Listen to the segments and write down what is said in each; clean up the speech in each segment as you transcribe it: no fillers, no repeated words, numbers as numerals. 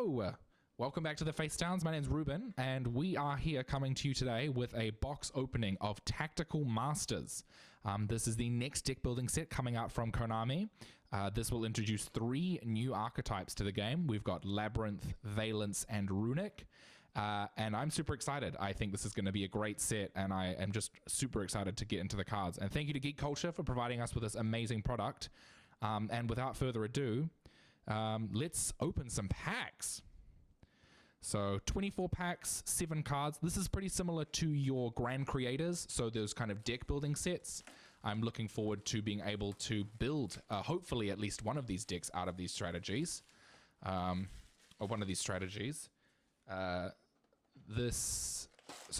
Hello! Welcome back to the Face Downs. My name's Ruben, and we are here coming to you today with a box opening of Tactical Masters. This is the next deck building set coming out from Konami. This will introduce 3 new archetypes to the game. We've got Labyrinth, Valence, and Runic. And I'm super excited. I think this is going to be a great set, and I am just super excited to get into the cards. And thank you to Geek Culture for providing us with this amazing product. And without further ado, let's open some packs. So 24 packs, 7 cards. This is pretty similar to your Grand Creators, so those kind of deck building sets. I'm looking forward to being able to build, hopefully, at least one of these decks out of these strategies, or one of these strategies. So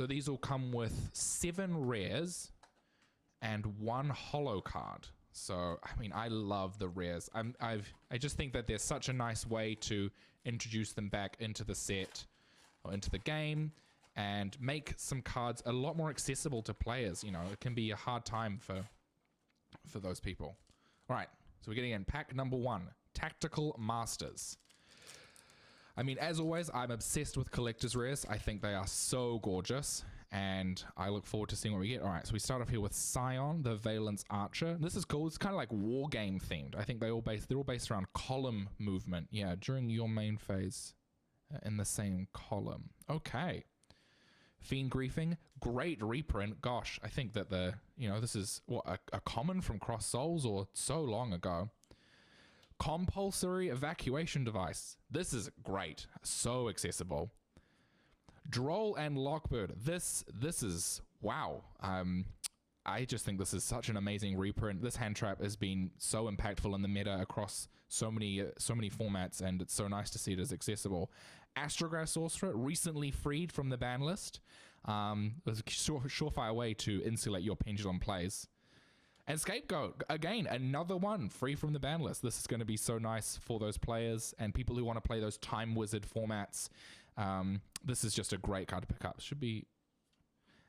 these will come with 7 rares and 1 holo card. So, I mean, I love the rares. I just think that there's such a nice way to introduce them back into the set or into the game and make some cards a lot more accessible to players. You know, it can be a hard time for those people. All right, so we're getting in pack number 1, Tactical Masters. I mean, as always, I'm obsessed with collector's rares. I think they are so gorgeous, and I look forward to seeing what we get. All right, so we start off here with Scion, the Valence Archer. This is cool. It's kind of like war game themed. I think they're all based around column movement. Yeah, during your main phase in the same column. Okay. Fiend Griefing, great reprint. Gosh, I think that this is what a common from Cross Souls or so long ago. Compulsory Evacuation Device. This is great. So accessible. Droll and Lockbird. This is wow. I just think this is such an amazing reprint. This hand trap has been so impactful in the meta across so many formats, and it's so nice to see it as accessible. Astrograph Sorcerer, recently freed from the ban list. It's a surefire way to insulate your pendulum plays. And Scapegoat, again, another one free from the ban list. This is going to be so nice for those players and people who want to play those Time Wizard formats. This is just a great card to pick up. Should be.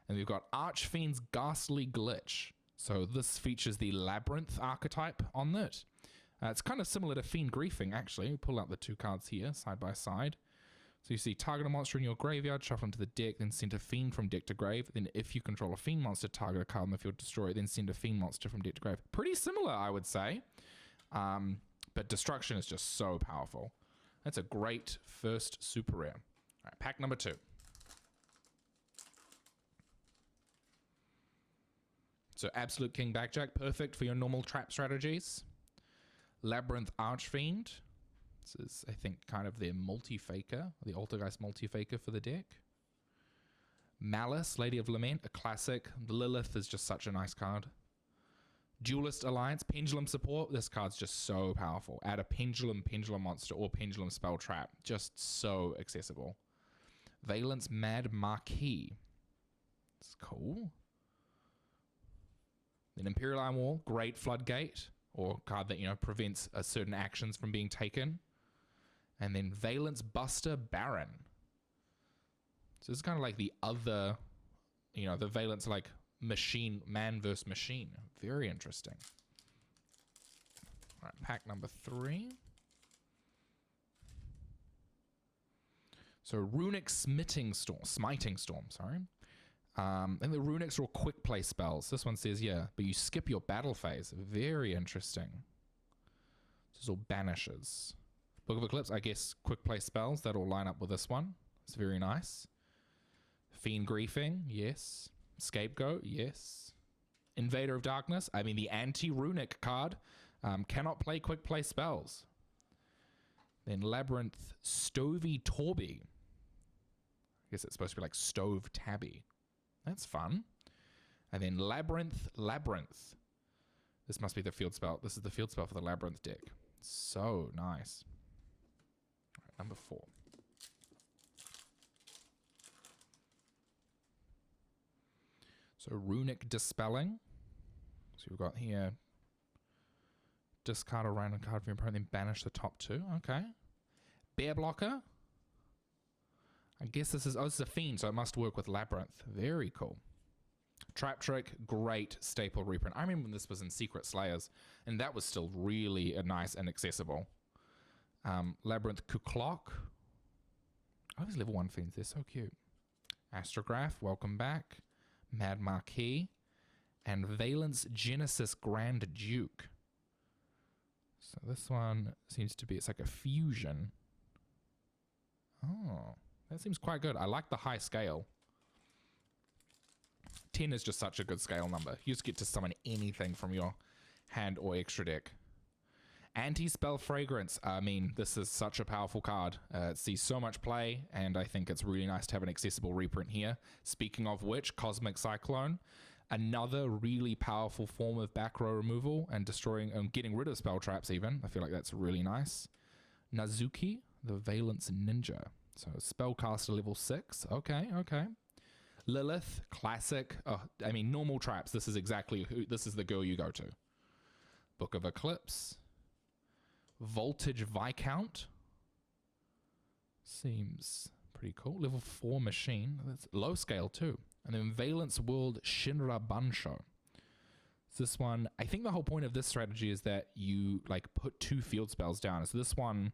And we've got Archfiend's Ghastly Glitch. So this features the Labyrinth archetype on it. It's kind of similar to Fiend Griefing, actually. We pull out the 2 cards here, side by side. So you see, target a monster in your graveyard, shuffle into the deck, then send a Fiend from deck to grave. Then if you control a Fiend monster, target a card on the field, destroy it, then send a Fiend monster from deck to grave. Pretty similar, I would say. But Destruction is just so powerful. That's a great first super rare. All right, pack number 2. So Absolute King Backjack, perfect for your normal trap strategies. Labyrinth Archfiend. This is, I think, kind of their multi-faker, the Altergeist multi-faker for the deck. Malice, Lady of Lament, a classic. Lilith is just such a nice card. Duelist Alliance, Pendulum Support. This card's just so powerful. Add a Pendulum monster or Pendulum Spell Trap. Just so accessible. Valence Mad Marquis. It's cool. Then Imperial Iron Wall, great Floodgate, or card that, prevents certain actions from being taken. And then Valence Buster Baron. So this is kind of like the other, the Valence like machine, man versus machine. Very interesting. All right, pack number 3. So Runic Smiting Storm, sorry. And the Runics are all quick play spells. This one says, yeah, but you skip your battle phase. Very interesting. This is all banishes. Book of Eclipse, I guess quick play spells. That'll line up with this one. It's very nice. Fiend Griefing, yes. Scapegoat, yes. Invader of Darkness, I mean the anti-Runic card. Cannot play quick play spells. Then Labyrinth Stovey Torby. I guess it's supposed to be like Stove Tabby. That's fun. And then Labyrinth. This must be the field spell. This is the field spell for the Labyrinth deck. So nice. All right, number 4. So Runic Dispelling. So we've got here, discard a random card from your opponent, then banish the top 2. Okay. Bear Blocker. I guess this is a Fiend, so it must work with Labyrinth. Very cool. Trap Trick, great staple reprint. I remember when this was in Secret Slayers, and that was still really nice and accessible. Labyrinth Kuklok. Oh, these level 1 fiends. They're so cute. Astrograph, welcome back. Mad Marquis. And Valence Genesis Grand Duke. So this one seems to be, it's like a fusion. Oh, that seems quite good. I like the high scale. 10 is just such a good scale number. You just get to summon anything from your hand or extra deck. Anti-Spell Fragrance. I mean, this is such a powerful card. It sees so much play, and I think it's really nice to have an accessible reprint here. Speaking of which, Cosmic Cyclone. Another really powerful form of back row removal and destroying and getting rid of spell traps even. I feel like that's really nice. Nazuki, the Valence Ninja. So spellcaster level 6. Okay, okay. Lilith, classic. Oh, I mean, normal traps. This is exactly who, this is the girl you go to. Book of Eclipse. Voltage Viscount. Seems pretty cool. Level 4 machine. That's low scale too. And then Valence World Shinra Bansho. This one, I think the whole point of this strategy is that you like put 2 field spells down. So this one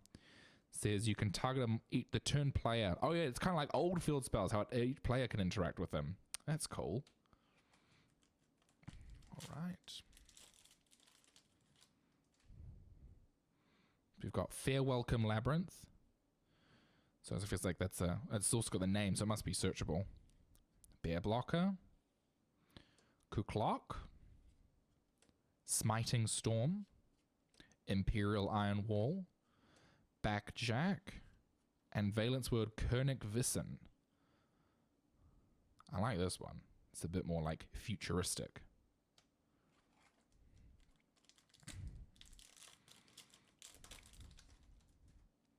says you can target them the turn player. Oh yeah, it's kind of like old field spells, how each player can interact with them. That's cool. All right. We've got Fair Welcome Labyrinth. So it feels like it's also got the name, so it must be searchable. Bear Blocker. Kuklok. Smiting Storm. Imperial Iron Wall. Backjack. And Valence Word Kernick Vissen. I like this one. It's a bit more like futuristic.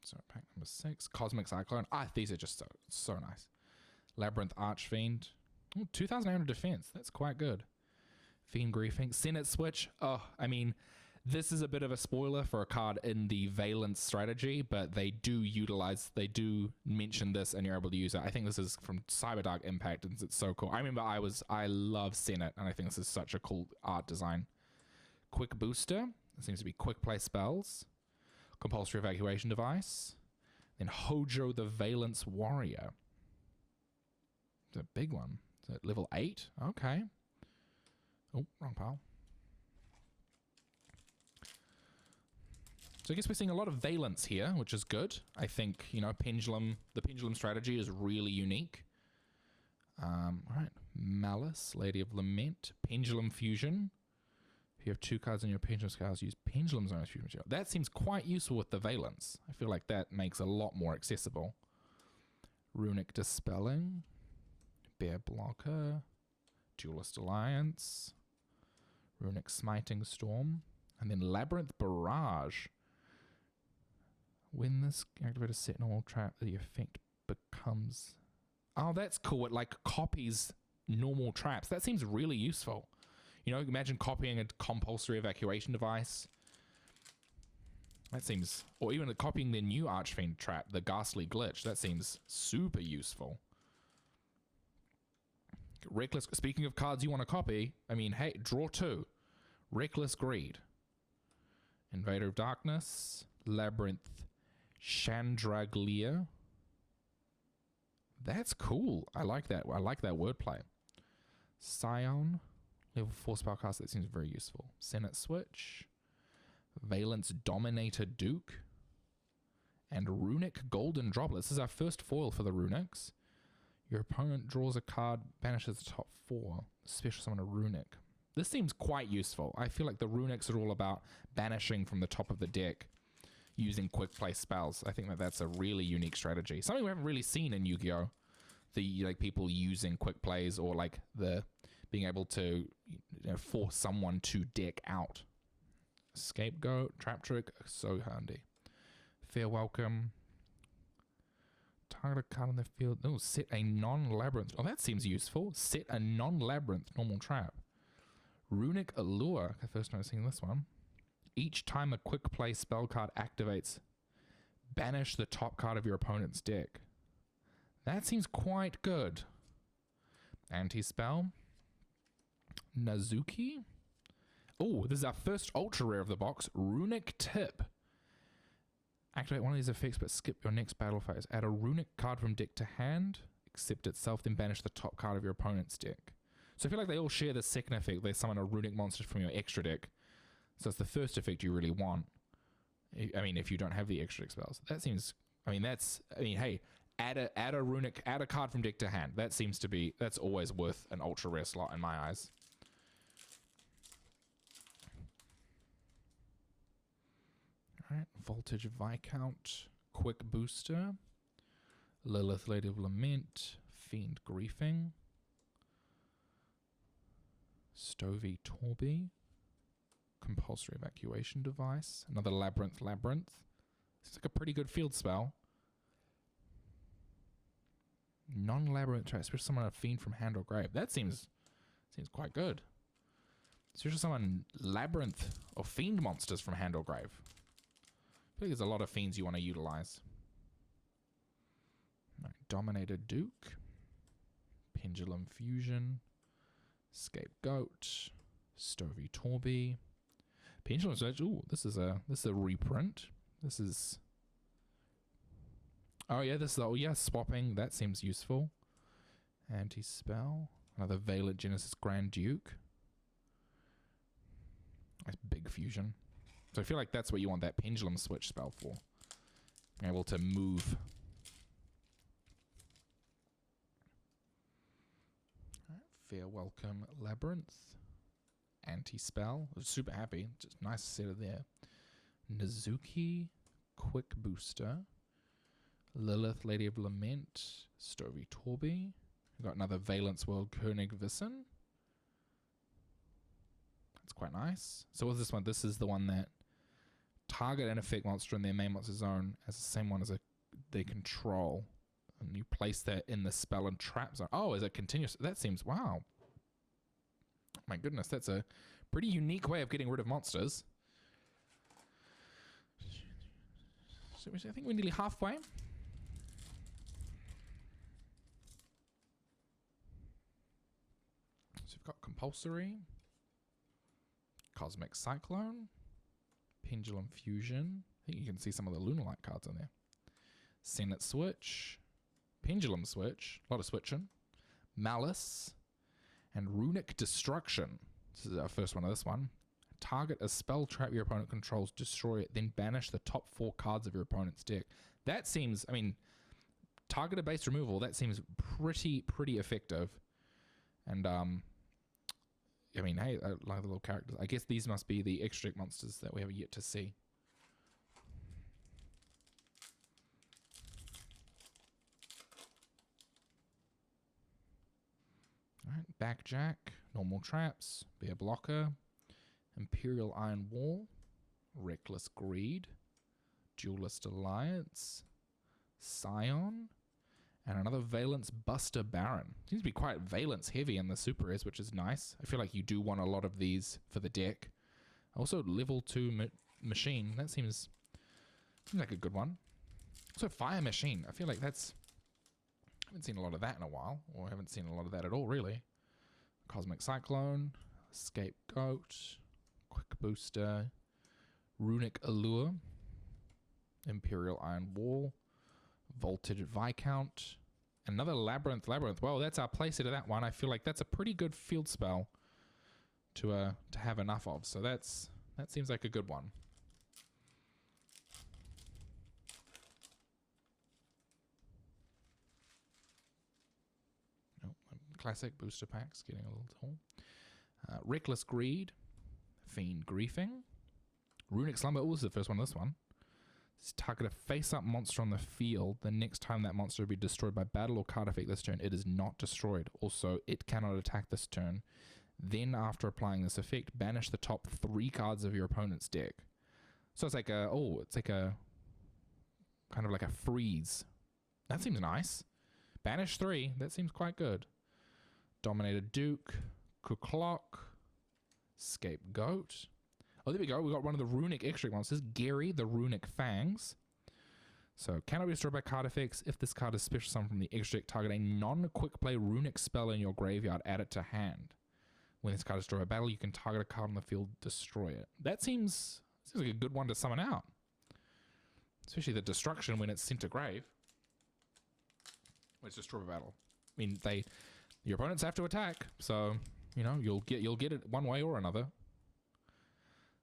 So pack number 6, Cosmic Cyclone. Ah, these are just so nice. Labyrinth Archfiend. Ooh, 2,800 defense. That's quite good. Fiend Griefing. Senate Switch. Oh, I mean, this is a bit of a spoiler for a card in the Valence strategy, but they do mention this and you're able to use it. I think this is from Cyberdark Impact and it's so cool. I remember I love Senate and I think this is such a cool art design. Quick Booster. It seems to be quick play spells. Compulsory Evacuation Device. Then Hojo the Valence Warrior. It's a big one. Is it level 8? Okay. Oh, wrong pile. So I guess we're seeing a lot of Valence here, which is good. I think, you know, the Pendulum strategy is really unique. All right. Malice, Lady of Lament, Pendulum Fusion. If you have 2 cards in your Pendulum scales, use Pendulum Zone as fusion material. That seems quite useful with the Valence. I feel like that makes a lot more accessible. Runic Dispelling, Bear Blocker, Duelist Alliance, Runic Smiting Storm, and then Labyrinth Barrage. When this activates a set normal trap, the effect becomes... Oh, that's cool. It like copies normal traps. That seems really useful. You know, imagine copying a compulsory evacuation device. That seems... Or even copying the new Archfiend trap, the Ghastly glitch. That seems super useful. Reckless... Speaking of cards you want to copy, I mean, hey, draw 2. Reckless Greed. Invader of Darkness. Labyrinth Chandraglia. That's cool. I like that. I like that wordplay. Scion. Level 4 spellcaster, that seems very useful. Senate Switch. Valence Dominator Duke. And Runic Golden Droplet. This is our first foil for the Runics. Your opponent draws a card, banishes the top 4. Special summon a Runic. This seems quite useful. I feel like the Runics are all about banishing from the top of the deck using quick play spells. I think that that's a really unique strategy. Something we haven't really seen in Yu-Gi-Oh! The like people using quick plays or like the being able to force someone to deck out. Scapegoat, Trap Trick, so handy. Fair Welcome. Target a card on the field. Oh, set a non-labyrinth. Oh, that seems useful. Set a non-labyrinth normal trap. Runic Allure. Okay, first time I've seen this one. Each time a quick play spell card activates, banish the top card of your opponent's deck. That seems quite good. Anti-spell. Nazuki. Oh, this is our first ultra rare of the box. Runic Tip. Activate one of these effects, but skip your next battle phase. Add a runic card from deck to hand, except itself, then banish the top card of your opponent's deck. So I feel like they all share the second effect. They summon a runic monster from your extra deck. So it's the first effect you really want. I mean, if you don't have the extra deck spells. That seems, hey, add a card from deck to hand. That seems to be, that's always worth an ultra rare slot in my eyes. Alright, Voltage Viscount, Quick Booster, Lilith Lady of Lament, Fiend Griefing, Stovey Torby, Compulsory Evacuation Device, another Labyrinth. It's like a pretty good field spell. Non-Labyrinth trap, especially summon a Fiend from hand or grave. That seems quite good. Especially summon Labyrinth or Fiend monsters from hand or grave. I think there's a lot of fiends you want to utilize. Right, Dominator Duke, Pendulum Fusion, Scapegoat, Stovey Torby, Pendulum Switch. Ooh, this is a reprint. This is, oh yeah, swapping. That seems useful. Anti-spell, another Valent Genesis Grand Duke. Nice big fusion. So I feel like that's what you want that Pendulum Switch spell for. Being able to move. Right, Fair Welcome Labyrinth. Anti-spell. Super happy. Just nice to set it there. Nizuki, Quick Booster. Lilith, Lady of Lament. Stovey Torby. We've got another Valence World Koenig Vissen. That's quite nice. So what's this one? This is the one that target an effect monster in their main monster zone as the same one as they control. And you place that in the spell and trap zone. Oh, is it continuous? That seems, wow. My goodness, that's a pretty unique way of getting rid of monsters. So I think we're nearly halfway. So we've got Compulsory, Cosmic Cyclone, Pendulum Fusion. I think you can see some of the Lunalight cards in there. Senate Switch, Pendulum Switch, a lot of switching. Malice, and Runic Destruction. This is our first one of this one. Target a spell trap your opponent controls, destroy it, then banish the top 4 cards of your opponent's deck. That seems, I mean, targeted base removal, that seems pretty effective. And, I mean, hey, I like the little characters. I guess these must be the extra deck monsters that we have yet to see. Alright, Backjack, Normal Traps, Bear Blocker, Imperial Iron Wall, Reckless Greed, Duelist Alliance, Scion, and another Valence Buster Baron. Seems to be quite Valence heavy in the Super Res, which is nice. I feel like you do want a lot of these for the deck. Also, level 2 Machine. That seems like a good one. Also, Fire Machine. I feel like that's... I haven't seen a lot of that in a while. Or I haven't seen a lot of that at all, really. Cosmic Cyclone, Scapegoat, Quick Booster, Runic Allure, Imperial Iron Wall, Voltage Viscount, another Labyrinth. Well, that's our playset of that one. I feel like that's a pretty good field spell to have enough of. So that seems like a good one. Oh, classic booster packs getting a little tall. Reckless Greed, Fiend Griefing, Runic Slumber. Oh, this is the first one of this one. Target a face-up monster on the field. The next time that monster will be destroyed by battle or card effect this turn, it is not destroyed. Also, it cannot attack this turn. Then, after applying this effect, banish the top 3 cards of your opponent's deck. So it's like a, kind of like a freeze. That seems nice. Banish 3. That seems quite good. Dominator Duke, Kuklok, Scapegoat. Oh, there we go. We got one of the Runic extra monsters, Gary, the Runic Fangs. So, cannot be destroyed by card effects. If this card is special summoned from the extra deck, target a non-quick play Runic spell in your graveyard, add it to hand. When this card is destroyed by battle, you can target a card on the field, destroy it. That seems like a good one to summon out. Especially the destruction when it's sent to grave. When it's destroyed by battle. I mean, your opponents have to attack, so you know you'll get it one way or another.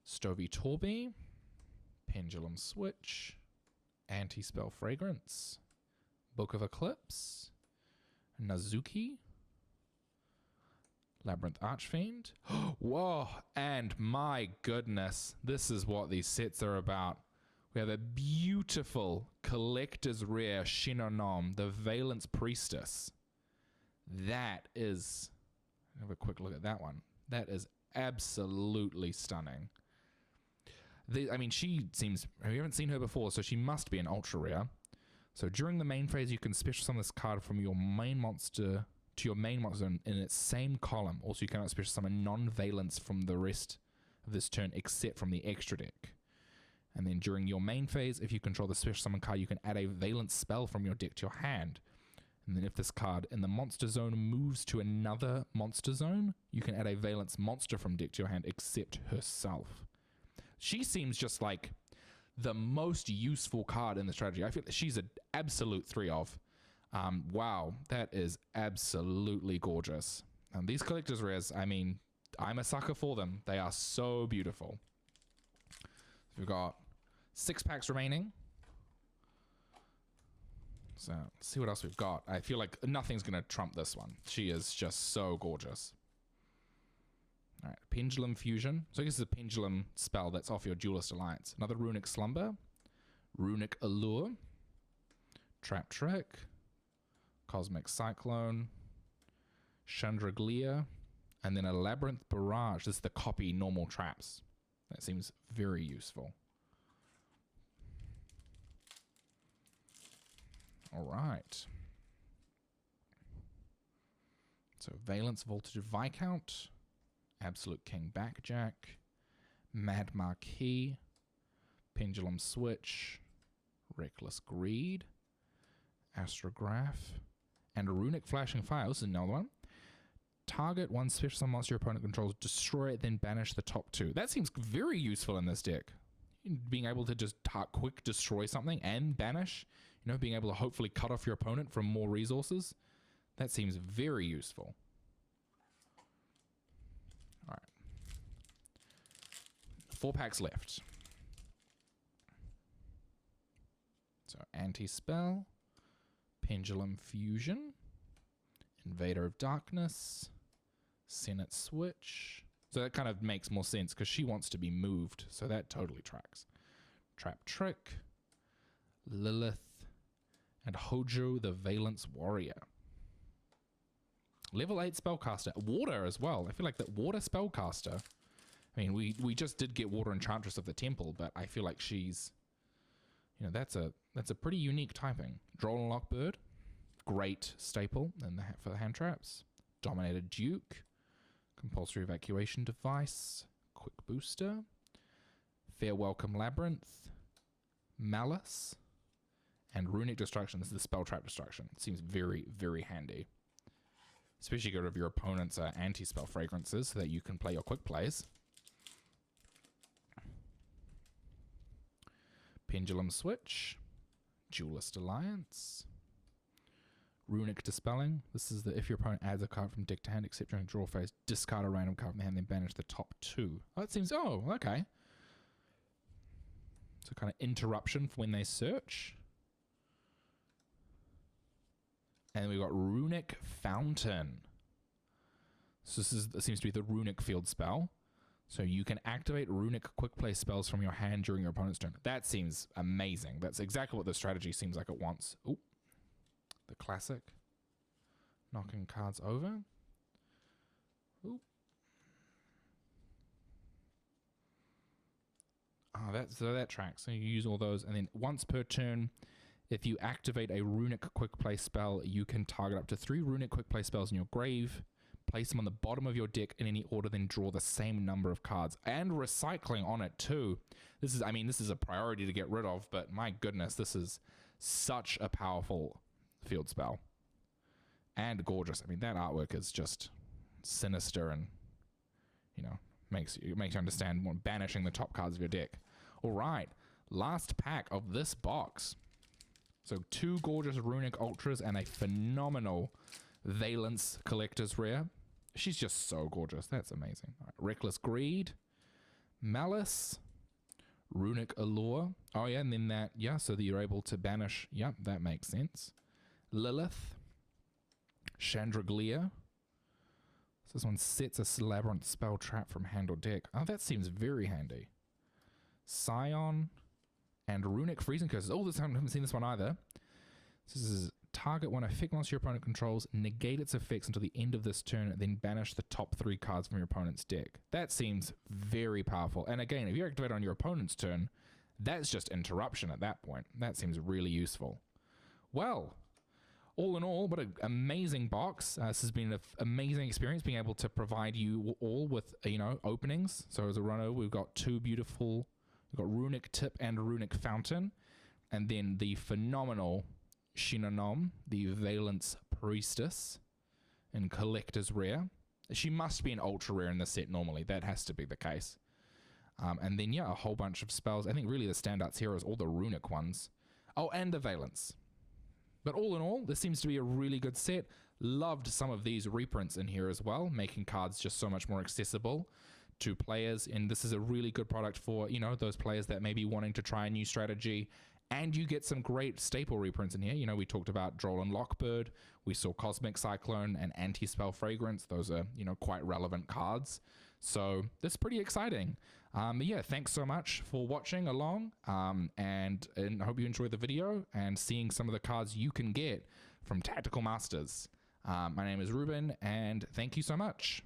Stovey Torby, Pendulum Switch, Anti-Spell Fragrance, Book of Eclipse, Nazuki, Labyrinth Archfiend. Whoa, and my goodness, this is what these sets are about. We have a beautiful collector's rare Shinonom, the Valence Priestess. That is, have a quick look at that one. That is absolutely stunning. I mean, she seems, we haven't seen her before, so she must be an ultra rare. So during the main phase, you can special summon this card from your main monster to your main monster in its same column. Also, you cannot special summon non-Valence from the rest of this turn, except from the extra deck. And then during your main phase, if you control the special summon card, you can add a Valence spell from your deck to your hand. And then if this card in the monster zone moves to another monster zone, you can add a Valence monster from deck to your hand, except herself. She seems just like the most useful card in the strategy. I feel that she's an absolute 3-of. Wow, that is absolutely gorgeous. And these collector's rares, I mean, I'm a sucker for them. They are so beautiful. We've got 6 packs remaining. So let's see what else we've got. I feel like nothing's going to trump this one. She is just so gorgeous. All right, Pendulum Fusion. So I guess it's a pendulum spell that's off your Duelist Alliance. Another Runic Slumber. Runic Allure. Trap Trick. Cosmic Cyclone. Chandraglia. And then a Labyrinth Barrage. This is the copy normal traps. That seems very useful. All right. So Valence Voltage Viscount, Absolute King Backjack, Mad Marquis, Pendulum Switch, Reckless Greed, Astrograph, and a Runic Flashing Fire. This is another one. Target one special summon monster your opponent controls, destroy it, then banish the top 2. That seems very useful in this deck. Being able to just quick destroy something and banish, you know, being able to hopefully cut off your opponent from more resources. That seems very useful. All right. 4 packs left. So Anti-Spell, Pendulum Fusion, Invader of Darkness, Senate Switch. So that kind of makes more sense because she wants to be moved. So that totally tracks. Trap Trick, Lilith, and Hojo the Valence Warrior. Level 8 Spellcaster. Water as well. I feel like that Water Spellcaster. I mean, we just did get Water Enchantress of the Temple, but I feel like she's, you know, that's a pretty unique typing. Droll and Lockbird. Great staple for the hand traps. Dominated Duke. Compulsory Evacuation Device. Quick Booster. Fair Welcome Labyrinth. Malice. And Runic Destruction. This is the Spell Trap Destruction. It seems very, very handy. Especially get rid of your opponent's anti-spell fragrances so that you can play your quick plays. Pendulum Switch. Duelist Alliance. Runic Dispelling. This is the if your opponent adds a card from deck to hand, except during draw phase, discard a random card from the hand, then banish the top 2. Oh, that seems, oh, okay. So kind of interruption for when they search. And we've got Runic Fountain. So this seems to be the Runic Field spell. So you can activate Runic quick play spells from your hand during your opponent's turn. That seems amazing. That's exactly what the strategy seems like it wants. Ooh. The classic. Knocking cards over. Ooh. Oh, so that tracks. So you use all those, and then once per turn, if you activate a Runic quick play spell, you can target up to 3 Runic quick play spells in your grave, place them on the bottom of your deck in any order, then draw the same number of cards. And recycling on it too. This is, I mean, this is a priority to get rid of, but my goodness, this is such a powerful field spell. And gorgeous. I mean, that artwork is just sinister and, you know, makes you understand banishing the top cards of your deck. All right, Last pack of this box. So 2 gorgeous Runic Ultras and a phenomenal Valence Collector's Rare. She's just so gorgeous. That's amazing. All right, Reckless Greed, Malice, Runic Allure. Oh yeah, and then that, yeah, so that you're able to banish. Yep, that makes sense. Lilith, Chandragleer. So this one sets a Labyrinth spell trap from hand or deck. Oh, that seems very handy. Scion and Runic Freezing Curses. Oh, this time I haven't seen this one either. This is target one effect monster your opponent controls, negate its effects until the end of this turn, then banish the top 3 cards from your opponent's deck. That seems very powerful. And again, if you activate on your opponent's turn, that's just interruption at that point. That seems really useful. Well, all in all, what an amazing box. This has been an amazing experience being able to provide you all with, you know, openings. So as a runner, we've got 2 beautiful, we've got Runic Tip and Runic Fountain, and then the phenomenal Shinanom, the Valence Priestess, in Collector's Rare. She must be an ultra rare in the set normally. That has to be the case. And then, yeah, a whole bunch of spells. I think really the standouts here is all the Runic ones. Oh, and the Valence. But all in all, this seems to be a really good set. Loved some of these reprints in here as well, making cards just so much more accessible to players. And this is a really good product for, you know, those players that may be wanting to try a new strategy. And you get some great staple reprints in here. You know, we talked about Droll and Lockbird. We saw Cosmic Cyclone and Anti-Spell Fragrance. Those are, you know, quite relevant cards. So this is pretty exciting. Yeah, thanks so much for watching along. And I hope you enjoyed the video and seeing some of the cards you can get from Tactical Masters. My name is Ruben, and thank you so much.